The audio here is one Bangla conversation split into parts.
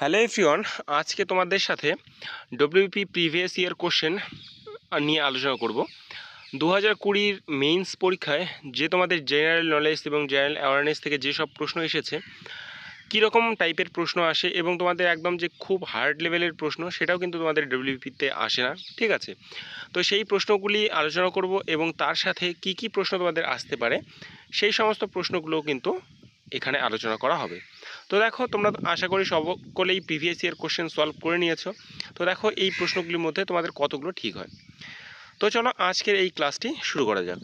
হ্যালো এভরিওয়ান, আজকে তোমাদের সাথে ডব্লিউপি প্রিভিয়াস ইয়ার কোশ্চেন নিয়ে আলোচনা করব। 2020 মেইনস পরীক্ষায় যে তোমাদের জেনারেল নলেজ এবং জেনারেল অ্যাওয়ারনেস থেকে যেসব প্রশ্ন এসেছে, কীরকম টাইপের প্রশ্ন আসে এবং তোমাদের একদম যে খুব হার্ড লেভেলের প্রশ্ন সেটাও কিন্তু তোমাদের ডব্লিউপিতে আসে না, ঠিক আছে? তো সেই প্রশ্নগুলি আলোচনা করব এবং তার সাথে কি কি প্রশ্ন তোমাদের আসতে পারে সেই সমস্ত প্রশ্নগুলোও কিন্তু এখানে আলোচনা করা হবে। তো দেখো, তোমরা আশা করি সকলেই প্রিভিয়াস ইয়ার কোশ্চেন সলভ করে নিয়েছো। তো দেখো এই প্রশ্নগুলির মধ্যে তোমাদের কতগুলো ঠিক হয়। তো চলো আজকের এই ক্লাসটি শুরু করা যাক।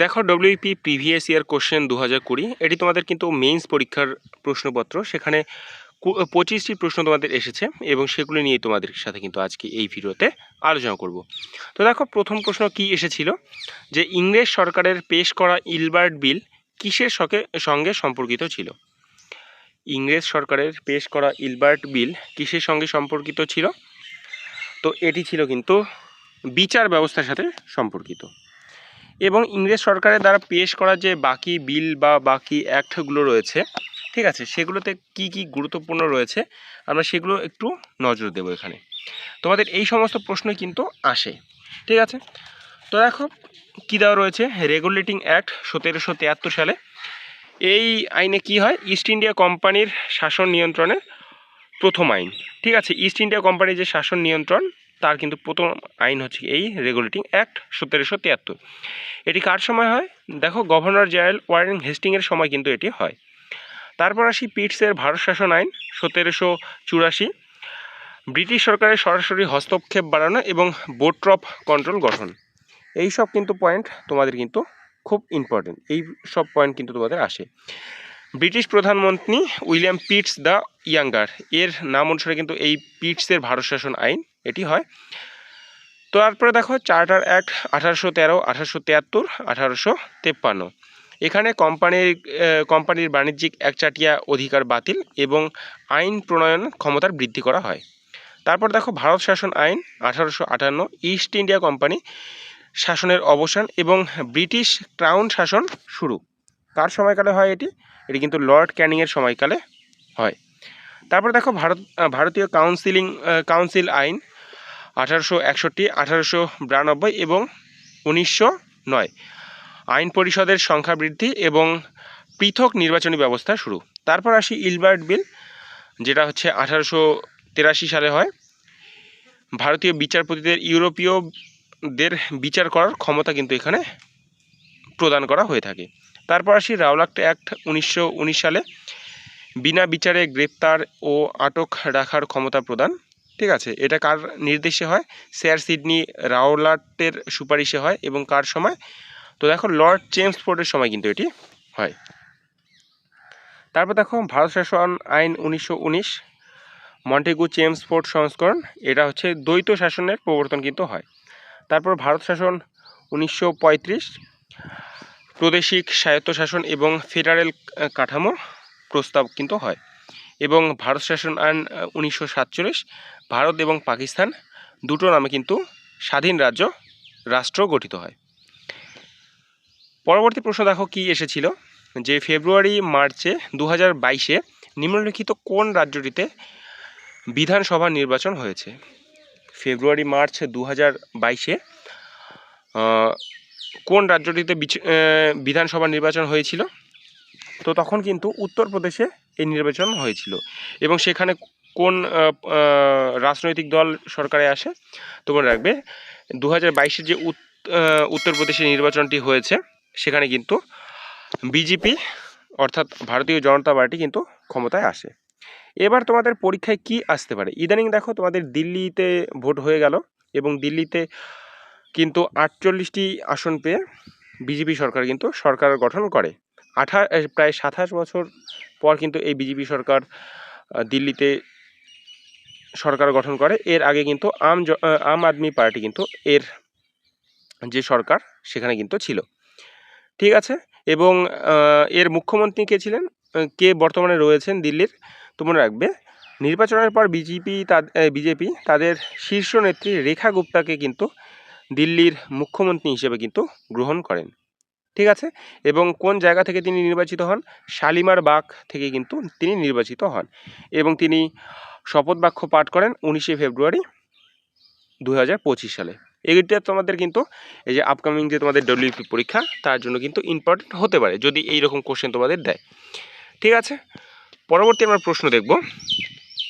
দেখো, ডব্লিউপি প্রিভিয়াস ইয়ার কোশ্চেন 2020 এটি তোমাদের কিন্তু মেইনস পরীক্ষার প্রশ্নপত্র। সেখানে 25টি প্রশ্ন তোমাদের এসেছে এবং সেগুলো নিয়ে তোমাদের সাথে কিন্তু আজকে এই ভিডিওতে আলোচনা করব। তো দেখো, প্রথম প্রশ্ন কি এসেছিল যে ইংরেজ সরকারের পেশ করা ইলবার্ট বিল কিসের সঙ্গে সম্পর্কিত ছিল? ইংরেজ সরকারের পেশ করা ইলবার্ট বিল কিসের সঙ্গে সম্পর্কিত ছিল? তো এটি ছিল কিন্তু বিচার ব্যবস্থার সাথে সম্পর্কিত। এবং ইংরেজ সরকারের দ্বারা পেশ করা যে বাকি বিল বা বাকি অ্যাক্টগুলো রয়েছে, ঠিক আছে, সেগুলোতে কি কি গুরুত্বপূর্ণ রয়েছে আমরা সেগুলো একটু নজর দেব এখানে। তোমাদের এই সমস্ত প্রশ্নই কিন্তু আসে, ঠিক আছে? তো দেখো কী দেওয়া রয়েছে, রেগুলেটিং অ্যাক্ট 1773 সালে। এই আইনে কি হয়, ইস্ট ইন্ডিয়া কোম্পানির শাসন নিয়ন্ত্রণের প্রথম আইন, ঠিক আছে? ইস্ট ইন্ডিয়া কোম্পানির যে শাসন নিয়ন্ত্রণ তার কিন্তু প্রথম আইন হচ্ছে এই রেগুলেটিং অ্যাক্ট 1773। এটি কার সময় হয়? দেখো, গভর্নর জেনারেল ওয়ারেন হেস্টিংয়ের সময় কিন্তু এটি হয়। তারপর আসি পিটসের ভারত শাসন আইন 1784। ব্রিটিশ সরকারের সরাসরি হস্তক্ষেপ বাড়ানো এবং বোর্ড অফ কন্ট্রোল গঠন। এই সব কিন্তু পয়েন্ট তোমাদের কিন্তু খুব ইম্পর্টেন্ট, এই সব পয়েন্ট কিন্তু তোমাদের আসে। ব্রিটিশ প্রধানমন্ত্রী উইলিয়াম পিটস দ্য ইয়াঙ্গার এর নাম অনুসারে কিন্তু এই পিটসের ভারত শাসন আইন এটি হয়। তো তারপরে দেখো, চার্টার অ্যাক্ট 1813, 1873, 1853। এখানে কোম্পানির বাণিজ্যিক একচাটিয়া অধিকার বাতিল এবং আইন প্রণয়ন ক্ষমতার বৃদ্ধি করা হয়। তারপর দেখো, ভারত শাসন আইন 1858, ইস্ট ইন্ডিয়া কোম্পানি শাসনের অবসান এবং ব্রিটিশ ক্রাউন শাসন শুরু। কার সময়কালে হয় এটি? এটি কিন্তু লর্ড ক্যানিংয়ের সময়কালে হয়। তারপর দেখো, ভারতীয় কাউন্সিল আইন 1861, 1892 এবং 1909। আইন পরিষদের সংখ্যা বৃদ্ধি এবং পৃথক নির্বাচনী ব্যবস্থা শুরু। তারপর আসি ইলবার্ট বিল, যেটা হচ্ছে 1883 সালে হয়। ভারতীয় বিচারপতিদের ইউরোপীয়দের বিচার করার ক্ষমতা কিন্তু এখানে প্রদান করা হয়ে থাকে। তারপর আসি রাওলাট অ্যাক্ট 1919 সালে। বিনা বিচারে গ্রেপ্তার ও আটক রাখার ক্ষমতা প্রদান, ঠিক আছে? এটা কার নির্দেশে হয়? স্যার সিডনি রাওলাটের সুপারিশে হয় এবং কার সময়? তো দেখো, লর্ড চেমসফোর্ডের সময় কিন্তু এটি হয়। তারপর দেখো, ভারত শাসন আইন 1919, মন্টেগু চেমসফোর্ড সংস্করণ, এটা হচ্ছে দ্বৈত শাসনের প্রবর্তন কিন্তু হয়। তারপর ভারত শাসন 1935, প্রাদেশিক স্বায়ত্তশাসন এবং ফেডারেল কাঠামো প্রস্তাব কিন্তু হয়। এবং ভারত শাসন আইন 1947, ভারত এবং পাকিস্তান দুটো নামে কিন্তু স্বাধীন রাষ্ট্র গঠিত হয়। পরবর্তী প্রশ্ন দেখো কি এসেছিল, যে ফেব্রুয়ারি মার্চে 2022 নিম্নলিখিত কোন রাজ্যটিতে বিধানসভা নির্বাচন হয়েছে? ফেব্রুয়ারি মার্চ 2022 কোন রাজ্যটিতে বিধানসভা নির্বাচন হয়েছিল? তো তখন কিন্তু উত্তরপ্রদেশে এই নির্বাচন হয়েছিল এবং সেখানে কোন রাজনৈতিক দল সরকারে আসে? তোমরা রাখবে 2022 যে উত্তরপ্রদেশে নির্বাচনটি হয়েছে সেখানে কিন্তু বিজেপি অর্থাৎ ভারতীয় জনতা পার্টি কিন্তু ক্ষমতায় আসে। এবার তোমাদের পরীক্ষায় কি আসতে পারে? ইদানিং দেখো, তোমাদের দিল্লিতে ভোট হয়ে গেল এবং দিল্লিতে কিন্তু 48টি আসন পেয়ে বিজেপি সরকার কিন্তু সরকার গঠন করে। প্রায় 27 বছর পর কিন্তু এই বিজেপি সরকার দিল্লিতে সরকার গঠন করে। এর আগে কিন্তু আম আদমি পার্টি কিন্তু এর যে সরকার সেখানে কিন্তু ছিল, ঠিক আছে? এবং এর মুখ্যমন্ত্রী কে ছিলেন, কে বর্তমানে রয়েছেন দিল্লির? তোমরা রাখবে নির্বাচনের পর বিজেপি তাদের শীর্ষ নেত্রী রেখা গুপ্তাকে কিন্তু দিল্লির মুখ্যমন্ত্রী হিসেবে কিন্তু গ্রহণ করেন। ঠিক আছে, এবং কোন জায়গা থেকে তিনি নির্বাচিত হন? শালিমার বাগ থেকে কিন্তু তিনি নির্বাচিত হন, এবং তিনি শপথ বাক্য পাঠ করেন 19শে ফেব্রুয়ারি 2025 সালে। এইটা তোমাদের কিন্তু এই যে আপকামিং যে তোমাদের ডব্লিউপি পরীক্ষা তার জন্য কিন্তু ইম্পর্টেন্ট হতে পারে যদি এইরকম কোশ্চেন তোমাদের দেয়। ঠিক আছে, পরবর্তী আমরা প্রশ্ন দেখব,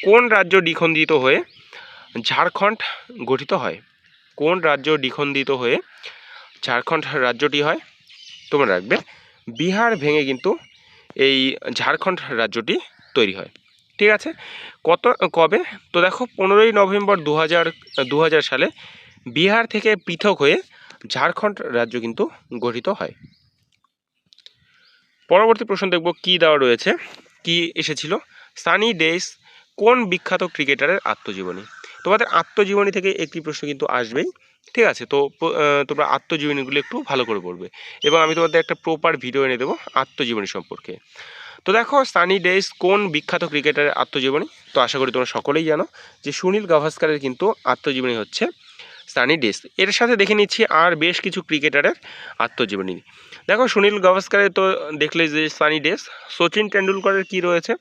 কোন রাজ্য দ্বিখণ্ডিত হয়ে ঝাড়খণ্ড গঠিত হয়? কোন রাজ্য দ্বিখণ্ডিত হয়ে ঝাড়খণ্ড রাজ্যটি হয়? তোমরা রাখবে বিহার ভেঙে কিন্তু এই ঝাড়খণ্ড রাজ্যটি তৈরি হয়। ঠিক আছে, কবে? তো দেখো 15ই নভেম্বর 2000 সালে বিহার থেকে পৃথক হয়ে ঝাড়খণ্ড রাজ্য কিন্তু গঠিত হয়। পরবর্তী প্রশ্ন দেখব কি দেওয়া রয়েছে, কি এসেছিল, সানি ডেইস কোন বিখ্যাত ক্রিকেটারের আত্মজীবনী? তোমাদের আত্মজীবনী থেকে একটি প্রশ্ন কিন্তু আসবেই। ঠিক আছে, তো তোমরা আত্মজীবনীগুলো একটু ভালো করে পড়বে, এবং আমি তোমাদের একটা প্রপার ভিডিও এনে দেবো আত্মজীবনী সম্পর্কে। তো দেখো সানি ডেইস কোন বিখ্যাত ক্রিকেটারের আত্মজীবনী? তো আশা করি তোমরা সকলেই জানো যে সুনীল গাভাস্কারের কিন্তু আত্মজীবনী হচ্ছে সানি ডেইস। এর সাথে দেখে নিচ্ছি আর বেশ কিছু ক্রিকেটারের আত্মজীবনী। দেখো সুনীল গাভাস্কারের তো দেখলে যে সানি ডেইস। সচিন টেন্ডুলকরের কি রয়েছে?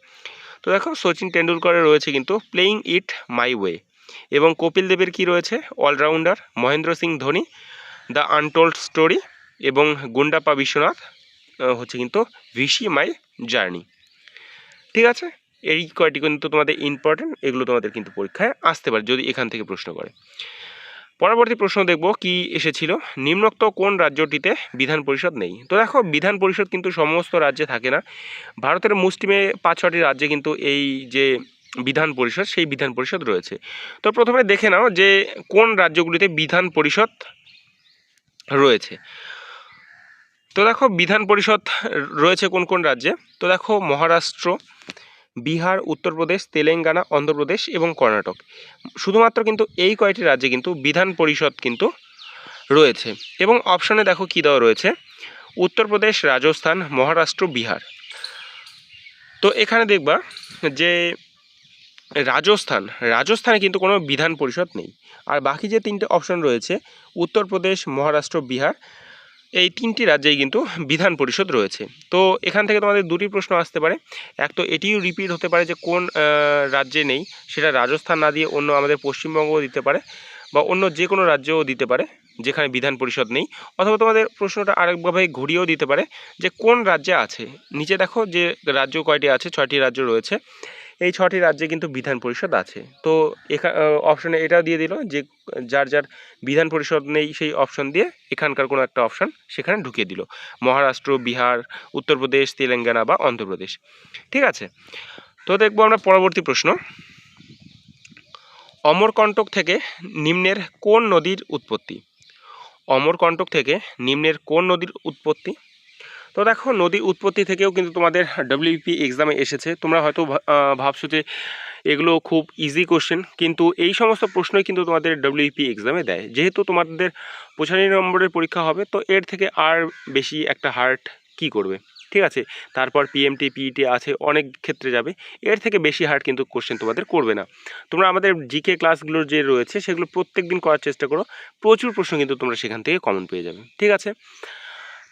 তো দেখো সচিন টেন্ডুলকরের রয়েছে কিন্তু প্লেইং ইট মাই ওয়ে, এবং কপিল দেবের কি রয়েছে? Allrounder. Mahendra Singh Dhoni the untold story, এবং গুন্ডাপ্পা বিশ্বনাথ হচ্ছে কিন্তু ভিসি মাই জার্নি। ঠিক আছে, এই কয়টি কিন্তু তোমাদের ইম্পর্টেন্ট, এগুলো তোমাদের কিন্তু পরীক্ষায় আসতে পারে যদি এখান থেকে প্রশ্ন করে। পরবর্তী প্রশ্ন দেখব কি এসেছিল, নিম্নোক্ত কোন রাজ্যটিতে বিধান পরিষদ নেই? তো দেখো বিধান পরিষদ কিন্তু সমস্ত রাজ্যে থাকে না, ভারতের মুষ্টিমে 5-6টি রাজ্যে কিন্তু এই যে বিধান পরিষদ সেই বিধান পরিষদ রয়েছে। তো প্রথমে দেখে নাও যে কোন রাজ্যগুলিতে বিধান পরিষদ রয়েছে। তো দেখো বিধান পরিষদ রয়েছে কোন কোন রাজ্যে? তো দেখো মহারাষ্ট্র, বিহার, উত্তরপ্রদেশ, তেলেঙ্গানা, অন্ধ্রপ্রদেশ এবং কর্ণাটক। শুধুমাত্র কিন্তু এই কয়টি রাজ্যে কিন্তু বিধান পরিষদ কিন্তু রয়েছে, এবং অপশানে দেখো কি দেওয়া রয়েছে, উত্তরপ্রদেশ, রাজস্থান, মহারাষ্ট্র, বিহার। তো এখানে দেখবা যে রাজস্থানে কিন্তু কোনো বিধান পরিষদ নেই, আর বাকি যে তিনটে অপশন রয়েছে উত্তরপ্রদেশ, মহারাষ্ট্র, বিহার, এই তিনটি রাজ্যেই কিন্তু বিধান পরিষদ রয়েছে। তো এখান থেকে তোমাদের দুটি প্রশ্ন আসতে পারে, এক তো এটিও রিপিট হতে পারে যে কোন রাজ্যে নেই, সেটা রাজস্থান না দিয়ে অন্য আমাদের পশ্চিমবঙ্গও দিতে পারে, বা অন্য যে কোনো রাজ্যও দিতে পারে যেখানে বিধান পরিষদ নেই, অথবা তোমাদের প্রশ্নটা আরেকভাবে ঘুরিয়েও দিতে পারে যে কোন রাজ্যে আছে। নিচে দেখো যে রাজ্য কয়টি আছে, 6টি রাজ্য রয়েছে, এই 6টি রাজ্যে কিন্তু বিধান পরিষদ আছে। তো অপশনে এটাও দিয়ে দিল যে যার যার বিধান পরিষদ নেই সেই অপশন দিয়ে এখানকার কোনো একটা অপশন সেখানে ঢুকিয়ে দিল, মহারাষ্ট্র, বিহার, উত্তরপ্রদেশ, তেলেঙ্গানা বা অন্ধ্রপ্রদেশ। ঠিক আছে, তো দেখবো আমরা পরবর্তী প্রশ্ন, অমরকণ্টক থেকে নিম্নের কোন নদীর উৎপত্তি? অমরকণ্টক থেকে নিম্নের কোন নদীর উৎপত্তি? তো দেখো নদী উৎপত্তি থেকেও কিন্তু তোমাদের ডব্লিউপি এক্সামে এসেছে, তোমরা হয়তো ভাবছো যে এগুলো খুব ইজি কোশ্চেন, কিন্তু এই সমস্ত প্রশ্নই কিন্তু তোমাদের ডব্লিউপি এক্সামে দেয়। যেহেতু তোমাদের 95 নম্বরের পরীক্ষা হবে, তো এর থেকে আর বেশি একটা হার্ড কি করবে? ঠিক আছে, তারপর পিএমটি, পিইটি আছে, অনেক ক্ষেত্রে যাবে, এর থেকে বেশি হার্ড কিন্তু কোশ্চেন তোমাদের করবে না। তোমরা আমাদের জিকে ক্লাসগুলো যে রয়েছে সেগুলো প্রত্যেক দিন করার চেষ্টা করো, প্রচুর প্রশ্ন কিন্তু তোমরা সেখান থেকে কমন পেয়ে যাবে। ঠিক আছে,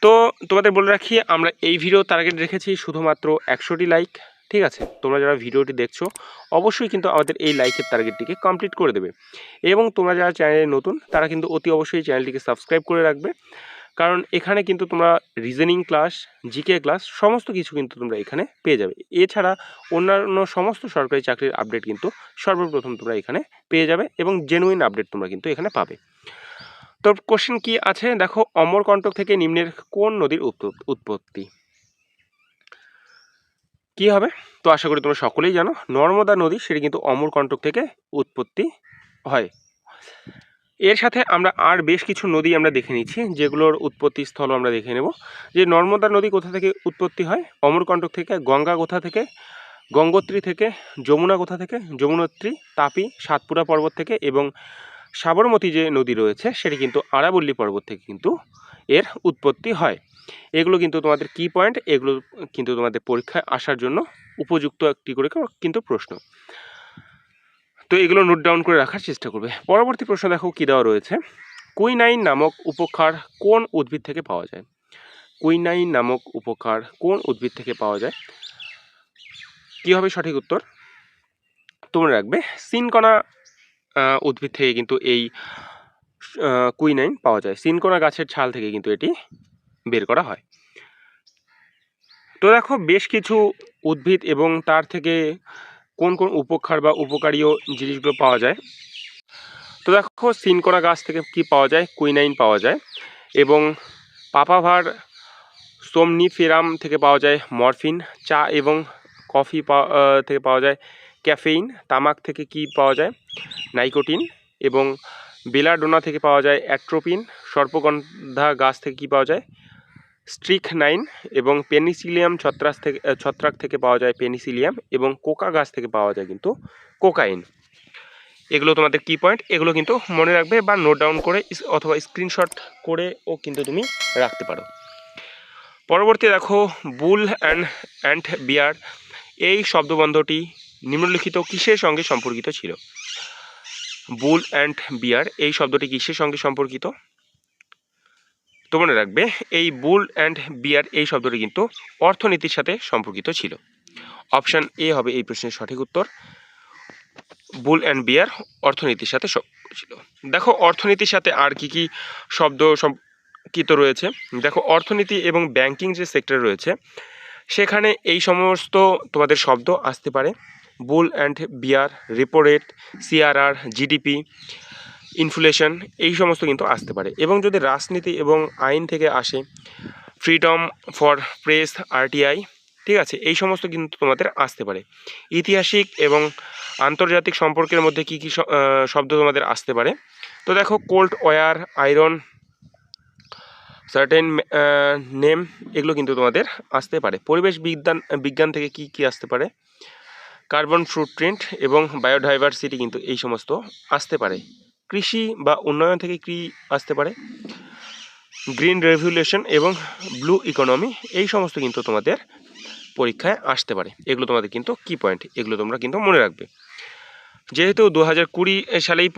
তো তোমাদের বলে রাখি আমরা এই ভিডিও টার্গেট রেখেছি শুধুমাত্র 100টি লাইক। ঠিক আছে, তোমরা যারা ভিডিওটি দেখছো অবশ্যই কিন্তু আমাদের এই লাইকের টার্গেটটিকে কমপ্লিট করে দেবে, এবং তোমরা যারা চ্যানেলে নতুন তারা কিন্তু অতি অবশ্যই চ্যানেলটিকে সাবস্ক্রাইব করে রাখবে, কারণ এখানে কিন্তু তোমরা রিজনিং ক্লাস, জিকে ক্লাস সমস্ত কিছু কিন্তু তোমরা এখানে পেয়ে যাবে। এছাড়া অন্যান্য সমস্ত সরকারি চাকরির আপডেট কিন্তু সর্বপ্রথম তোমরা এখানে পেয়ে যাবে, এবং জেনুইন আপডেট তোমরা কিন্তু এখানে পাবে। তো কোশ্চেন কি আছে দেখো, অমরকণ্টক থেকে নিম্নের কোন নদীর উৎপত্তি? কি হবে? তো আশা করি তোমরা সকলেই জানো নর্মদা নদী, সেটি কিন্তু অমরকণ্টক থেকে উৎপত্তি হয়। এর সাথে আমরা আর বেশ কিছু নদী আমরা দেখে নিচ্ছি, যেগুলোর উৎপত্তি স্থল আমরা দেখে নেব, যে নর্মদা নদী কোথা থেকে উৎপত্তি হয়, অমরকণ্টক থেকে। গঙ্গা কোথা থেকে? গঙ্গোত্রী থেকে। যমুনা কোথা থেকে? যমুনোত্রী। তাপি সাতপুরা পর্বত থেকে, এবং সাবরমতী যে নদী রয়েছে সেটি কিন্তু আরাবল্লী পর্বত থেকে কিন্তু এর উৎপত্তি হয়। এগুলো কিন্তু তোমাদের কি পয়েন্ট, এগুলো কিন্তু তোমাদের পরীক্ষায় আসার জন্য উপযুক্ত একটি করে কিন্তু প্রশ্ন, তো এগুলো নোট ডাউন করে রাখার চেষ্টা করবে। পরবর্তী প্রশ্ন দেখো কি দেওয়া রয়েছে, কুইনাইন নামক উপক্ষার কোন উদ্ভিদ থেকে পাওয়া যায়? কুইনাইন নামক উপকার কোন উদ্ভিদ থেকে পাওয়া যায়? কি হবে সঠিক উত্তর? তোমরা রাখবে সিনকোনা উদ্ভিদ থেকে কিন্তু এই কুইনাইন পাওয়া যায়। সিনকোনা গাছের ছাল থেকে কিন্তু এটি বের করা হয়। তো দেখো বেশ কিছু উদ্ভিদ এবং তার থেকে কোন কোন উপকার বা উপকারীয় জিনিসগুলো পাওয়া যায়। তো দেখো সিনকোনা গাছ থেকে কি পাওয়া যায়? কুইনাইন পাওয়া যায়। এবং পাপাভার সোমনিফেরাম থেকে পাওয়া যায় মরফিন। চা এবং কফি থেকে পাওয়া যায় ক্যাফেইন। তামাক থেকে কি পাওয়া যায়? নাইকোটিন। এবং বেলাডোনা থেকে পাওয়া যায় অ্যাট্রোপিন। সর্পগন্ধা গাছ থেকে কি পাওয়া যায়? স্ট্রিকনাইন। এবং পেনিসিলিয়াম ছত্রাক থেকে পাওয়া যায় পেনিসিলিয়াম। এবং কোকা গাছ থেকে পাওয়া যায় কিন্তু কোকাইন। এগুলো তোমাদের কি পয়েন্ট, এগুলো কিন্তু মনে রাখবে বা নোট ডাউন করে অথবা স্ক্রিনশট করেও কিন্তু তুমি রাখতে পারো। পরবর্তী দেখো বুল অ্যান্ড বিয়ার এই শব্দবন্ধটি নিম্নলিখিত কিসের সঙ্গে সম্পর্কিত ছিল? বুল অ্যান্ড বিয়ার এই শব্দটি কিসের সঙ্গে সম্পর্কিত? তো মনে রাখবে এই বুল অ্যান্ড বিয়ার এই শব্দটি কিন্তু অর্থনীতির সাথে সম্পর্কিত ছিল। অপশান এ হবে এই প্রশ্নের সঠিক উত্তর। বুল অ্যান্ড বিয়ার অর্থনীতির সাথে ছিল। দেখো অর্থনীতির সাথে আর কি কি শব্দ সম্পর্কিত রয়েছে। দেখো অর্থনীতি এবং ব্যাংকিং যে সেক্টর রয়েছে সেখানে এই সমস্ত তোমাদের শব্দ আসতে পারে। Bull and bear, repo rate, CRR, GDP, inflation এই সমস্ত কিন্তু আসতে পারে। এবং যদি রাজনীতি এবং আইন থেকে আসে ফ্রিডম ফর প্রেস, আরটিআই, ঠিক আছে, এই সমস্ত কিন্তু তোমাদের আসতে পারে। ঐতিহাসিক এবং আন্তর্জাতিক সম্পর্কের মধ্যে কী কী শব্দ তোমাদের আসতে পারে? তো দেখো cold war, iron, certain name এগুলো কিন্তু তোমাদের আসতে পারে। পরিবেশ বিজ্ঞান থেকে কি কি আসতে পারে? কার্বন ফুটপ্রিন্ট এবং বায়োডাইভার্সিটি কিন্তু এই সমস্ত আসতে পারে। কৃষি বা উন্নয়ন থেকে কি আসতে পারে? গ্রিন রেভলিউশন এবং ব্লু ইকোনমি এই সমস্ত কিন্তু তোমাদের পরীক্ষায় আসতে পারে। এগুলো তোমাদের কিন্তু কি পয়েন্ট, এগুলো তোমরা কিন্তু মনে রাখবে। যেহেতু 2020 সালেই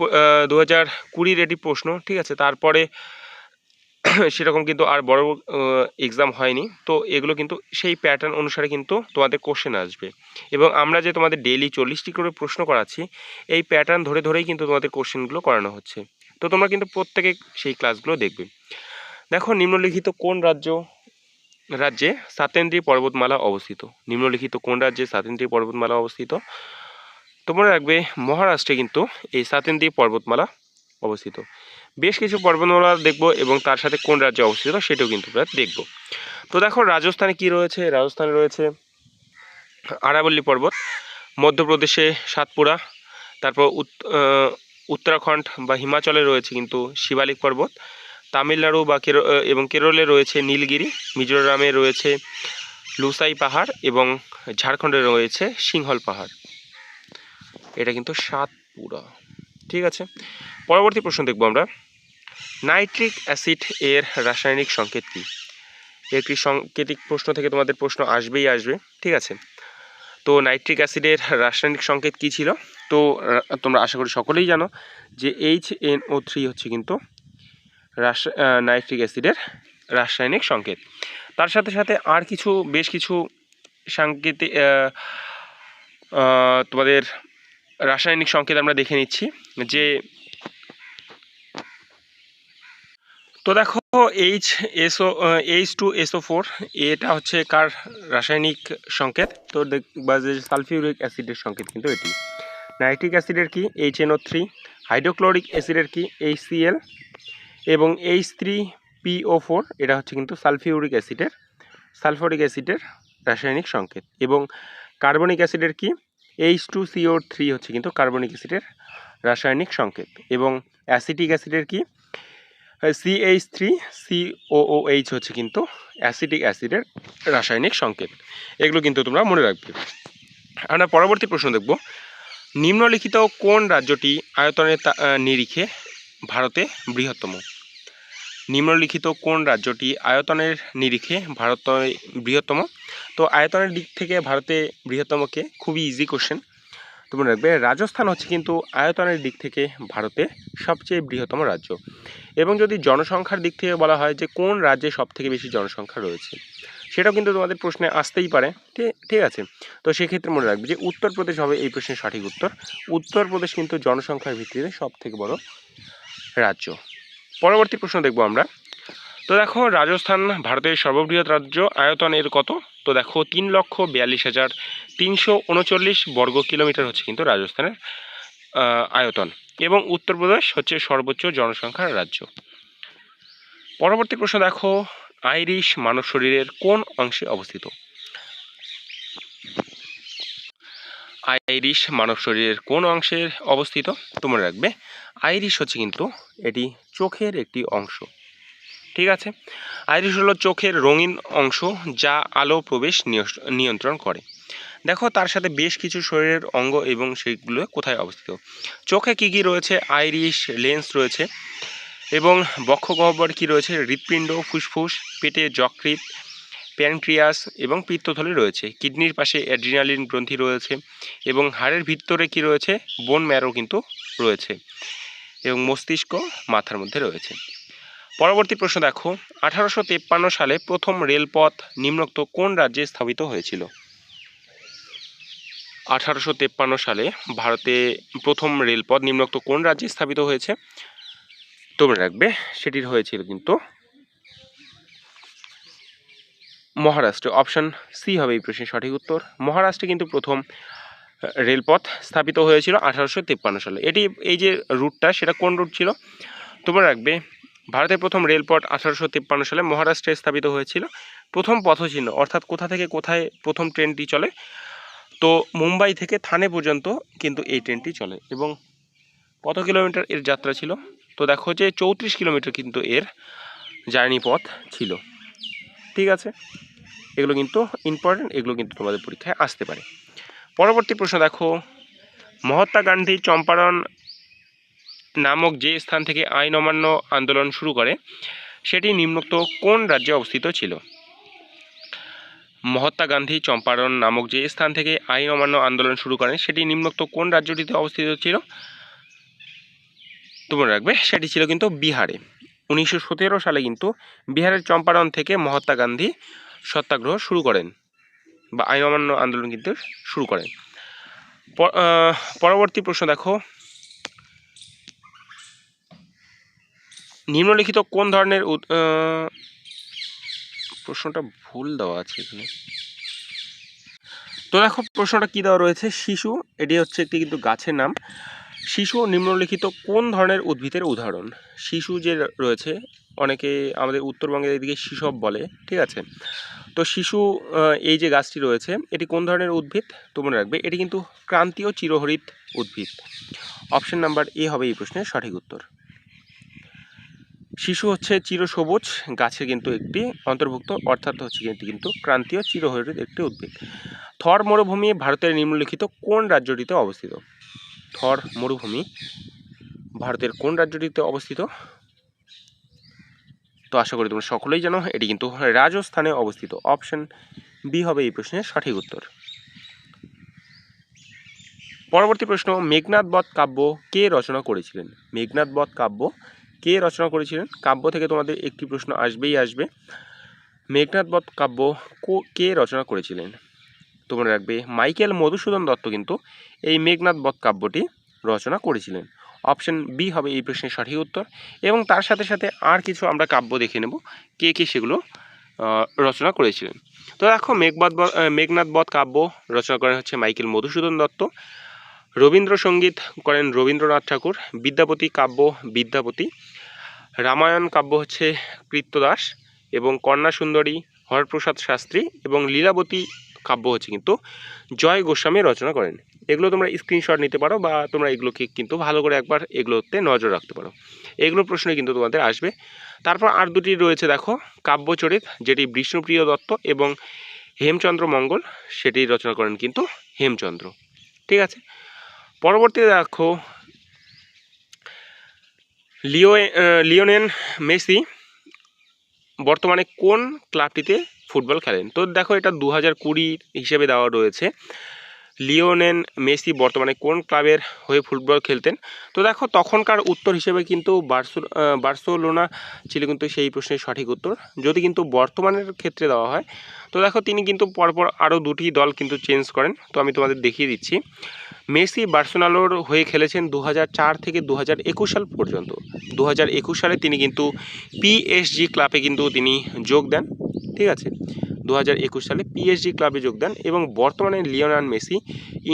2020 এটি প্রশ্ন, ঠিক আছে, তারপরে সেরকম কিন্তু আর বড় এক্সাম হয়নি। তো এগুলো কিন্তু সেই প্যাটার্ন অনুসারে কিন্তু তোমাদের কোশ্চেন আসবে। এবং আমরা যে তোমাদের ডেইলি 40টি করে প্রশ্ন করাচ্ছি এই প্যাটার্ন ধরে ধরেই কিন্তু তোমাদের কোশ্চেনগুলো করানো হচ্ছে। তো তোমরা কিন্তু প্রত্যেকে সেই ক্লাসগুলো দেখবে। দেখো নিম্নলিখিত কোন রাজ্যে সাতেন্দ্রী পর্বতমালা অবস্থিত? নিম্নলিখিত কোন রাজ্যে সাতেন্দ্রী পর্বতমালা অবস্থিত? তোমরা রাখবে মহারাষ্ট্রে কিন্তু এই সাতেন্দ্রী পর্বতমালা অবস্থিত। বেশ কিছু পর্বতমালা দেখব এবং তার সাথে কোন রাজ্যে অবস্থিত সেটাও কিন্তু আমরা দেখব। তো দেখো রাজস্থানে কি রয়েছে? রাজস্থানে রয়েছে আরাবল্লী পর্বত, মধ্যপ্রদেশে সাতপুরা, তারপর উত্তরাখণ্ড বা হিমাচলে রয়েছে কিন্তু শিবালিক পর্বত, তামিলনাড়ু বা এবং কেরলে রয়েছে নীলগিরি, মিজোরামে রয়েছে লুসাই পাহাড় এবং ঝাড়খণ্ডে রয়েছে সিংহল পাহাড়। এটা কিন্তু সাতপুরা, ঠিক আছে। পরবর্তী প্রশ্ন দেখব আমরা। নাইট্রিক অ্যাসিড এর রাসায়নিক সংকেত কী? একটি সাংকেতিক প্রশ্ন থেকে তোমাদের প্রশ্ন আসবেই আসবে, ঠিক আছে। তো নাইট্রিক অ্যাসিডের রাসায়নিক সংকেত কী ছিল? তো তোমরা আশা করি সকলেই জানো যে HNO3 হচ্ছে কিন্তু নাইট্রিক অ্যাসিডের রাসায়নিক সংকেত। তার সাথে সাথে আর বেশ কিছু সাংকেতিক তোমাদের রাসায়নিক সংকেত আমরা দেখে নিচ্ছি। যে তো দেখো H2SO4 এটা হচ্ছে কার রাসায়নিক সংকেত? তো দেখবা যে সালফিউরিক অ্যাসিডের সংকেত কিন্তু এটি। নাইট্রিক অ্যাসিডের কি? HNO3। হাইড্রোক্লোরিক অ্যাসিডের কি? HCl। এবং H3PO4 এটা হচ্ছে কিন্তু সালফিউরিক অ্যাসিডের রাসায়নিক সংকেত। এবং কার্বনিক অ্যাসিডের কি? H2CO3 হচ্ছে কিন্তু কার্বনিক অ্যাসিডের রাসায়নিক সংকেত। এবং অ্যাসিটিক অ্যাসিডের কি? CH3COOH হচ্ছে কিন্তু অ্যাসিটিক অ্যাসিডের রাসায়নিক সংকেত। এগুলো কিন্তু তোমরা মনে রাখবে। আমরা পরবর্তী প্রশ্ন দেখব। নিম্নলিখিত কোন রাজ্যটি আয়তনের নিরিখে ভারতে বৃহত্তম? নিম্নলিখিত কোন রাজ্যটি আয়তনের নিরিখে ভারতে বৃহত্তম? তো আয়তনের দিক থেকে ভারতে বৃহত্তম কে? খুবই ইজি কোশ্চেন। তো মনে রাখবে রাজস্থান হচ্ছে কিন্তু আয়তনের দিক থেকে ভারতের সবচেয়ে বৃহত্তম রাজ্য। এবং যদি জনসংখ্যার দিক থেকে বলা হয় যে কোন রাজ্যে সবথেকে বেশি জনসংখ্যা রয়েছে, সেটাও কিন্তু তোমাদের প্রশ্নে আসতেই পারে। ঠিক আছে, তো সেক্ষেত্রে মনে রাখবে যে উত্তরপ্রদেশ হবে এই প্রশ্নের সঠিক উত্তর। উত্তরপ্রদেশ কিন্তু জনসংখ্যার ভিত্তিতে সবথেকে বড় রাজ্য। পরবর্তী প্রশ্ন দেখব আমরা। তো দেখো রাজস্থান ভারতের সর্ববৃহৎ রাজ্য, আয়তনের কত? তো দেখো 3,42,339 বর্গ কিলোমিটার হচ্ছে কিন্তু রাজস্থানের আয়তন, এবং উত্তরপ্রদেশ হচ্ছে সর্বোচ্চ জনসংখ্যার রাজ্য। পরবর্তী প্রশ্ন দেখো, আইরিশ মানব শরীরের কোন অংশে অবস্থিত? আইরিশ মানব শরীরের কোন অংশে অবস্থিত? তো মনে রাখবে আইরিশ হচ্ছে কিন্তু এটি চোখের একটি অংশ। ঠিক আছে, আইরিশ হলো চোখের রঙিন অংশ যা আলো প্রবেশ নিয়ন্ত্রণ করে। দেখো তার সাথে বেশ কিছু শরীরের অঙ্গ এবং সেগুলো কোথায় অবস্থিত। চোখে কি কি রয়েছে? আইরিশ, লেন্স রয়েছে, এবং বক্ষগহ্বর কি রয়েছে? হৃৎপিণ্ড, ফুসফুস, পেটে যকৃৎ, প্যানক্রিয়াস এবং পিত্তথলি রয়েছে। কিডনির পাশে অ্যাড্রিনালিন গ্রন্থি রয়েছে, এবং হাড়ের ভিতরে কি রয়েছে? বোন ম্যারো কিন্তু রয়েছে, এবং মস্তিষ্ক মাথার মধ্যে রয়েছে। পরবর্তী প্রশ্ন দেখো, 1853 সালে প্রথম রেলপথ নিম্নোক্ত কোন রাজ্যে স্থাপিত হয়েছিল? 1853 সালে ভারতে প্রথম রেলপথ নিম্নোক্ত কোন রাজ্যে স্থাপিত হয়েছে? তোমরা রাখবে সেটির হয়েছিল কিন্তু মহারাষ্ট্র। অপশন সি হবে এই প্রশ্নের সঠিক উত্তর। মহারাষ্ট্রে কিন্তু প্রথম রেলপথ স্থাপিত হয়েছিল 1853 সালে। এটি এই যে রুটটা, সেটা কোন রুট ছিল? তোমরা রাখবে ভারতের প্রথম রেলপথ 1853 সালে মহারাষ্ট্রে স্থাপিত হয়েছিল। প্রথম পথচিহ্ন অর্থাৎ কোথা থেকে কোথায় প্রথম ট্রেনটি চলে, তো মুম্বাই থেকে থানে পর্যন্ত কিন্তু এই ট্রেনটি চলে। এবং কত কিলোমিটার এর যাত্রা ছিল? তো দেখো যে 34 কিলোমিটার কিন্তু এর জার্নি পথ ছিল। ঠিক আছে, এগুলো কিন্তু ইম্পর্টেন্ট, এগুলো কিন্তু তোমাদের পরীক্ষায় আসতে পারে। পরবর্তী প্রশ্ন দেখো, মহাত্মা গান্ধী চম্পারণ নামক যে স্থান থেকে আইন অমান্য আন্দোলন শুরু করে সেটি নিম্নোক্ত কোন রাজ্যে অবস্থিত ছিল? মহাত্মা গান্ধী চম্পারণ নামক যে স্থান থেকে আইন অমান্য আন্দোলন শুরু করেন সেটি নিম্নোক্ত কোন রাজ্যটিতে অবস্থিত ছিল? তোমরা রাখবে সেটি ছিল কিন্তু বিহারে। 1917 সালে কিন্তু বিহারের চম্পারণ থেকে মহাত্মা গান্ধী সত্যাগ্রহ শুরু করেন বা আইন অমান্য আন্দোলন কিন্তু শুরু করেন। পরবর্তী প্রশ্ন দেখো, নিম্নলিখিত কোন ধরনের প্রশ্নটা ভুল দেওয়া আছে এখানে। তো দেখো প্রশ্নটা কি দেওয়া রয়েছে, শিশু, এটি হচ্ছে একটি কিন্তু গাছের নাম। শিশু নিম্নলিখিত কোন ধরনের উদ্ভিদের উদাহরণ? শিশু যে রয়েছে, অনেকে আমাদের উত্তরবঙ্গের এদিকে শিশব বলে। ঠিক আছে, তো শিশু এই যে গাছটি রয়েছে এটি কোন ধরনের উদ্ভিদ? তোমরা রাখবে এটি কিন্তু ক্রান্তীয় চিরহরিৎ উদ্ভিদ। অপশন নাম্বার এ হবে এই প্রশ্নের সঠিক উত্তর। শিশু হচ্ছে চিরসবুজ গাছের কিন্তু একটি অন্তর্ভুক্ত, অর্থাৎ হচ্ছে কিন্তু ক্রান্তীয় চিরহরিৎ একটি উদ্ভিদ। থর মরুভূমি ভারতের নিম্নলিখিত কোন রাজ্যটিতে অবস্থিত? থর মরুভূমি ভারতের কোন রাজ্যটিতে অবস্থিত? তো আশা করি তোমরা সকলেই জানো এটি কিন্তু রাজস্থানে অবস্থিত। অপশন বি হবে এই প্রশ্নের সঠিক উত্তর। পরবর্তী প্রশ্ন, মেঘনাদ বধ কাব্য কে রচনা করেছিলেন? মেঘনাদ বধ কাব্য কে রচনা করেছিলেন? কাব্য থেকে তোমাদের একটি প্রশ্ন আসবেই আসবে। মেঘনাদ বধ কাব্য কে রচনা করেছিলেন? তোমরা রাখবে মাইকেল মধুসূদন দত্ত কিন্তু এই মেঘনাদ বধ কাব্যটি রচনা করেছিলেন। অপশন বি হবে এই প্রশ্নের সঠিক উত্তর। এবং তার সাথে সাথে আর কিছু আমরা কাব্য দেখে নেব কে কে সেগুলো রচনা করেছিলেন। তো দেখো মেঘনাদ বধ কাব্য রচনা করেন হচ্ছে মাইকেল মধুসূদন দত্ত। রবীন্দ্রসঙ্গীত করেন রবীন্দ্রনাথ ঠাকুর। বিদ্যাপতি কাব্য বিদ্যাপতি। রামায়ণ কাব্য হচ্ছে কৃত্যদাস। এবং কন্যা সুন্দরী হরপ্রসাদ শাস্ত্রী। এবং লীলাবতী কাব্য হচ্ছে কিন্তু জয় গোস্বামী রচনা করেন। এগুলো তোমরা স্ক্রিনশট নিতে পারো বা তোমরা এগুলোকে কিন্তু ভালো করে একবার এগুলোতে নজর রাখতে পারো, এগুলো প্রশ্ন কিন্তু তোমাদের আসবে। তারপর আর দুটি রয়েছে দেখো, কাব্যচরিত যেটি বিষ্ণুপ্রিয় দত্ত এবং হেমচন্দ্র মঙ্গল, সেটি রচনা করেন কিন্তু হেমচন্দ্র। ঠিক আছে, পরবর্তীতে দেখো লিওনেল মেসি বর্তমানে কোন ক্লাবটিতে ফুটবল খেলেন? তো দেখো এটা 2020 হিসেবে দেওয়া রয়েছে। লিওনেল মেসি বর্তমানে কোন ক্লাবের হয়ে ফুটবল খেলতেন? তো দেখো তখনকার উত্তর হিসেবে কিন্তু বার্সেলোনা ছিল কিন্তু সেই প্রশ্নের সঠিক উত্তর। যদি কিন্তু বর্তমানের ক্ষেত্রে দেওয়া হয় তো দেখো তিনি কিন্তু পরপর আরও দুটি দল কিন্তু চেঞ্জ করেন। তো আমি তোমাদের দেখিয়ে দিচ্ছি। মেসি বার্সেলোনার হয়ে খেলেছেন 2004 থেকে 2021 সাল পর্যন্ত। 2021 সালে তিনি কিন্তু পিএসজি ক্লাবে কিন্তু তিনি যোগ দেন। ঠিক আছে, 2021 সালে পিএসজি ক্লাবে যোগ দেন এবং বর্তমানে লিওনেল মেসি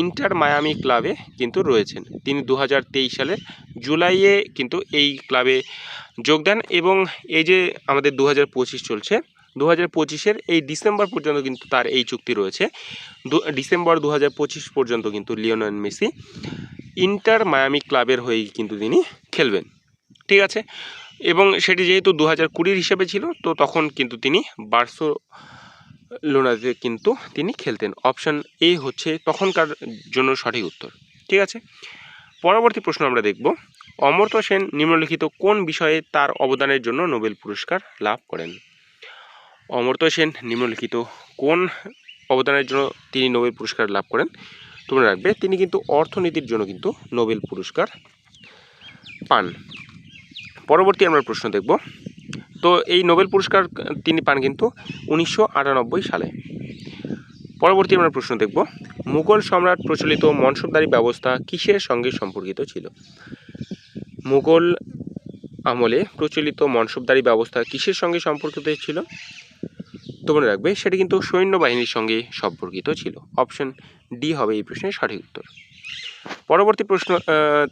ইন্টার মায়ামি ক্লাবে কিন্তু রয়েছেন। তিনি 2023 সালের জুলাইয়ে কিন্তু এই ক্লাবে যোগ দেন এবং এই যে আমাদের 2025 চলছে, 2025-এর এই ডিসেম্বর পর্যন্ত কিন্তু তার এই চুক্তি রয়েছে। ডিসেম্বর 2025 পর্যন্ত কিন্তু লিওনেল মেসি ইন্টার মায়ামি ক্লাবের হয়েই কিন্তু তিনি খেলবেন। ঠিক আছে, এবং সেটি যেহেতু 2020 হিসেবে ছিল, তো তখন কিন্তু তিনি বার্সেলোনাতে কিন্তু তিনি খেলতেন। অপশান এ হচ্ছে তখনকার জন্য সঠিক উত্তর। ঠিক আছে, পরবর্তী প্রশ্ন আমরা দেখব। অমর্ত্য সেন নিম্নলিখিত কোন বিষয়ে তার অবদানের জন্য নোবেল পুরস্কার লাভ করেন? অমর্ত্য সেন নিম্নলিখিত কোন অবদানের জন্য তিনি নোবেল পুরস্কার লাভ করেন? তোমরা রাখবে তিনি কিন্তু অর্থনীতির জন্য কিন্তু নোবেল পুরস্কার পান। পরবর্তী আমরা প্রশ্ন দেখব। তো এই নোবেল পুরস্কার তিনি পান কিন্তু 1998 সালে। পরবর্তী আমরা প্রশ্ন দেখব। মুঘল সম্রাট প্রচলিত মনসবদারি ব্যবস্থা কিসের সঙ্গে সম্পর্কিত ছিল? মুঘল আমলে প্রচলিত মনসবদারি ব্যবস্থা কিসের সঙ্গে সম্পর্কিত ছিল? তোমরা রাখবে সেটি কিন্তু সৈন্যবাহিনীর সঙ্গে সম্পর্কিত ছিল। অপশন ডি হবে এই প্রশ্নের সঠিক উত্তর। পরবর্তী প্রশ্ন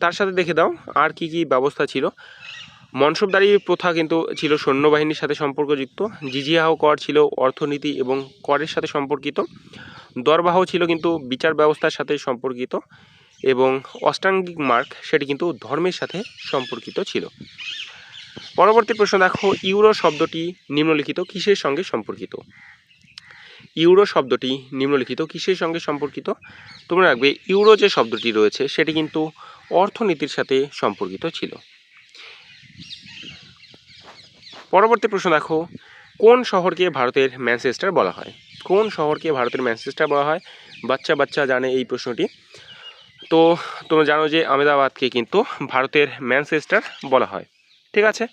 তার সাথে দেখে দাও আর কি কি ব্যবস্থা ছিল। মনসবদারি প্রথা কিন্তু ছিল সৈন্যবাহিনীর সাথে সম্পর্কযুক্ত। জিজিয়া কর ছিল অর্থনীতি এবং করের সাথে সম্পর্কিত। দরবাহ ছিল কিন্তু বিচার ব্যবস্থার সাথে সম্পর্কিত এবং অষ্টাঙ্গিক মার্গ সেটি কিন্তু ধর্মের সাথে সম্পর্কিত ছিল। পরবর্তী প্রশ্ন দেখো, ইউরো শব্দটি নিম্নলিখিত কিসের সঙ্গে সম্পর্কিত? ইউরো শব্দটি নিম্নলিখিত কিসের সঙ্গে সম্পর্কিত? তোমরা রাখবে ইউরো যে শব্দটি রয়েছে সেটি কিন্তু অর্থনীতির সাথে সম্পর্কিত ছিল। পরবর্তী প্রশ্ন দেখো, কোন শহরকে ভারতের ম্যানচেস্টার বলা হয়? কোন শহরকে ভারতের ম্যানচেস্টার বলা হয়? বাচ্চা বাচ্চা জানে এই প্রশ্নটি। তো তোমরা জানো যে আহমেদাবাদকে কিন্তু ভারতের ম্যানচেস্টার বলা হয়। ঠিক আছে,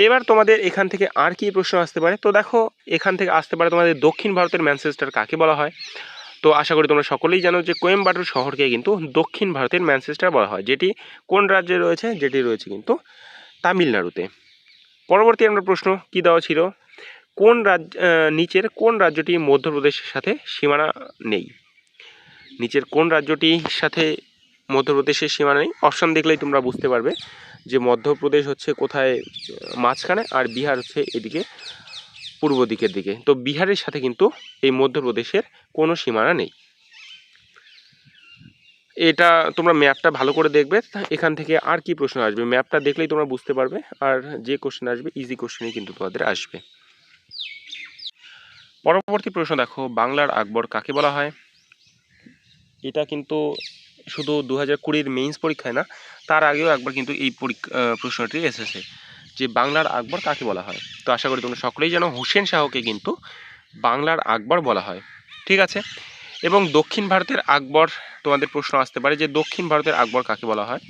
এবার তোমাদের এখান থেকে আর কি প্রশ্ন আসতে পারে? তো দেখো এখান থেকে আসতে পারে তোমাদের দক্ষিণ ভারতের ম্যানচেস্টার কাকে বলা হয়? তো আশা করি তোমরা সকলেই জানো যে কোয়েম্বাটুর শহরকে কিন্তু দক্ষিণ ভারতের ম্যানচেস্টার বলা হয়, যেটি কোন রাজ্যে রয়েছে? যেটি রয়েছে কিন্তু তামিলনাড়ুতে। পরবর্তী আমরা প্রশ্ন কি দেওয়া ছিল, কোন রাজ্য নিচের কোন রাজ্যটি মধ্যপ্রদেশের সাথে সীমানা নেই? নিচের কোন রাজ্যটির সাথে মধ্যপ্রদেশের সীমানা নেই? অপশান দেখলেই তোমরা বুঝতে পারবে যে মধ্যপ্রদেশ হচ্ছে কোথায় মাঝখানে আর বিহার হচ্ছে এদিকে পূর্ব দিকের দিকে। তো বিহারের সাথে কিন্তু এই মধ্যপ্রদেশের কোনো সীমানা নেই। এটা তোমরা ম্যাপটা ভালো করে দেখবে, এখান থেকে আর কি প্রশ্ন আসবে ম্যাপটা দেখলেই তোমরা বুঝতে পারবে। আর যে কোশ্চেন আসবে ইজি কোশ্চেনই কিন্তু তোমাদের আসবে। পরবর্তী প্রশ্ন দেখো, বাংলার আকবর কাকে বলা হয়? এটা কিন্তু শুধু 2020-র মেইনস পরীক্ষায় না, তার আগেও একবার কিন্তু এই প্রশ্নটি এসেছে যে বাংলার আকবর কাকে বলা হয়। তো আশা করি তোমরা সকলেই জানো হুসেন শাহকে কিন্তু বাংলার আকবর বলা হয়। ঠিক আছে, এবং দক্ষিণ ভারতের আকবর তোমাদের প্রশ্ন আসতে পারে যে দক্ষিণ ভারতের আকবর কাকে বলা হয়?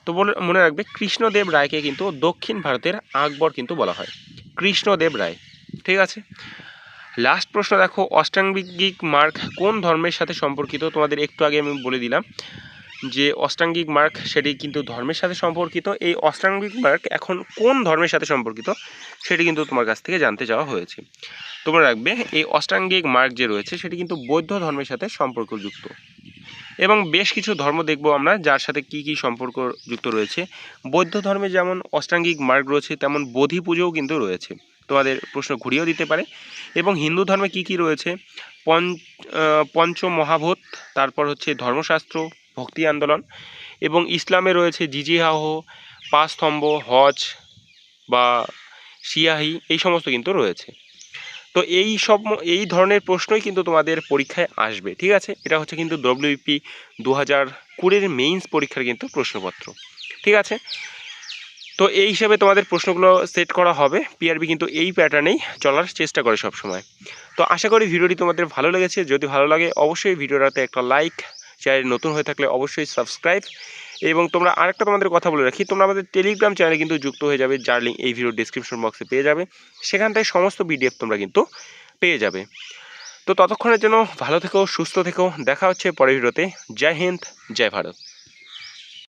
তো মনে রাখবে কৃষ্ণদেব রায়কে কিন্তু দক্ষিণ ভারতের আকবর কিন্তু বলা হয়, কৃষ্ণদেব রায়। ঠিক আছে, লাস্ট প্রশ্ন দেখো, অষ্টাঙ্গিক মার্গ কোন ধর্মের সাথে সম্পর্কিত? তোমাদের একটু আগে আমি বলে দিলাম যে অষ্টাঙ্গিক মার্গ সেটি কিন্তু ধর্মের সাথে সম্পর্কিত। এই অষ্টাঙ্গিক মার্গ এখন কোন ধর্মের সাথে সম্পর্কিত সেটি কিন্তু তোমার কাছ থেকে জানতে চাওয়া হয়েছে। তোমরা রাখবে এই অষ্টাঙ্গিক মার্গ যে রয়েছে সেটি কিন্তু বৌদ্ধ ধর্মের সাথে সম্পর্কযুক্ত এবং বেশ কিছু ধর্ম দেখব আমরা যার সাথে কি কি সম্পর্ক যুক্ত রয়েছে। বৌদ্ধ ধর্মে যেমন অষ্টাঙ্গিক মার্গ রয়েছে তেমন বোধি পুজোও কিন্তু রয়েছে, তোমাদের প্রশ্ন ঘুরিয়েও দিতে পারে। এবং হিন্দু ধর্মে কি কি রয়েছে? পঞ্চ মহাভূত, তারপর হচ্ছে ধর্মশাস্ত্র, ভক্তি আন্দোলন, এবং ইসলামে রয়েছে জিজিয়াহ, পাঁচ স্তম্ভ, হজ বা সিয়াহি, এই সমস্ত কিন্তু রয়েছে। তো এই ধরনের প্রশ্নই কিন্তু তোমাদের পরীক্ষায় আসবে। ঠিক আছে, এটা হচ্ছে কিন্তু ডব্লিউপি 2020-র মেইনস পরীক্ষার কিন্তু প্রশ্নপত্র। ঠিক আছে, তো এই হিসাবে তোমাদের প্রশ্নগুলো সেট করা হবে। পিআরবি কিন্তু এই প্যাটার্নেই চলার চেষ্টা করে সব সময়। তো আশা করি ভিডিওটি তোমাদের ভালো লেগেছে। যদি ভালো লাগে অবশ্যই ভিডিওটাতে একটা লাইক চ্যানেল নতুন হয়ে থাকলে অবশ্যই সাবস্ক্রাইব। এবং তোমরা আরেকটা তোমাদের কথা বলে রাখি, তোমরা আমাদের টেলিগ্রাম চ্যানেলে কিন্তু যুক্ত হয়ে যাবে, যার লিঙ্ক এই ভিডিও ডিসক্রিপশন বক্সে পেয়ে যাবে। সেখান থেকে সমস্ত পিডিএফ তোমরা কিন্তু পেয়ে যাবে। তো ততক্ষণের জন্য ভালো থেকো, সুস্থ থেকো, দেখা হচ্ছে পরের ভিডিওতে। জয় হিন্দ, জয় ভারত।